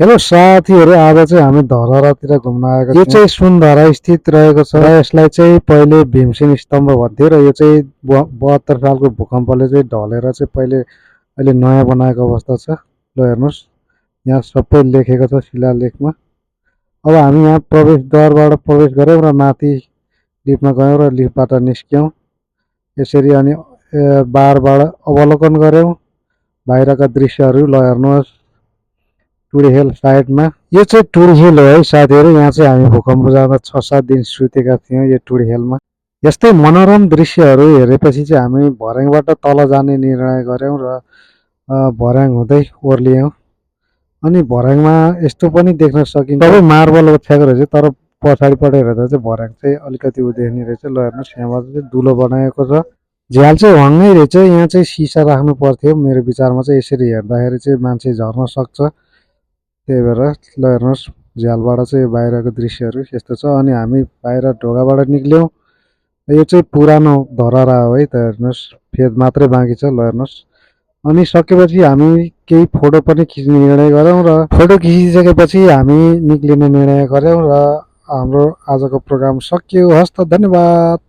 Hello साथीहरू, आज चाहिँ हामी धरहरातिर घुम्न आएको छौँ। यो चाहिँ सुनधरा स्थित रहेको छ र यसलाई चाहिँ पहिले भीमसेन स्तम्भ भन्थ्यो र यो चाहिँ 72 सालको भूकम्पले चाहिँ ढलेर चाहिँ पहिले अहिले नयाँ बनाएको अवस्था छ। ल हेर्नुहोस्, यहाँ सबै लेखेको छ शिलालेखमा। अब हामी यहाँ प्रवेशद्वारबाट प्रवेश गऱ्यौँ र माथि लिफ्टमा गयौँ र लिफ्टबाट निस्क्यौँ यसरी। अनि बारबाट अवलोकन गऱ्यौँ बाहिरका दृश्यहरू। ल हेर्नुहोस्, टुडी हिल साइडमा यो चाहिँ टुडी हिल हो है साथीहरू। यहाँ चाहिँ हामी भूकम्प जाँदा 6-7 दिन सुतेका थियौँ यो टुडी हिलमा। यस्तै मनोरम दृश्यहरू हेरेपछि चाहिँ हामी भर्याङबाट तल जाने निर्णय गऱ्यौँ र भर्याङ हुँदै ओर्लियौँ। अनि भर्याङमा यस्तो पनि देख्न सकिन्छ, सबै मार्बल ओछ्याएको रहेछ, तर पछाडिपट्टि हेर्दा चाहिँ भर्याङ चाहिँ अलिकति उदेख्ने रहेछ। ल हेर्नुहोस्, यहाँबाट चाहिँ दुलो बनाएको छ। झ्याल चाहिँ हङ्गै रहेछ। यहाँ चाहिँ सिसा राख्नु पर्थ्यो मेरो विचारमा चाहिँ। यसरी हेर्दाखेरि चाहिँ मान्छे झर्न सक्छ, त्यही भएर। ल हेर्नुहोस्, झ्यालबाट चाहिँ बाहिरको दृश्यहरू यस्तो छ। अनि हामी बाहिर ढोकाबाट निक्ल्यौँ। यो चाहिँ पुरानो धरहरा हो है त, हेर्नुहोस् फेद मात्रै बाँकी छ। ल हेर्नुहोस्, अनि सकेपछि हामी केही फोटो पनि खिच्ने निर्णय गऱ्यौँ र फोटो खिचिसकेपछि हामी निक्लिने निर्णय गऱ्यौँ र हाम्रो आजको प्रोग्राम सकियो। हस् त, धन्यवाद।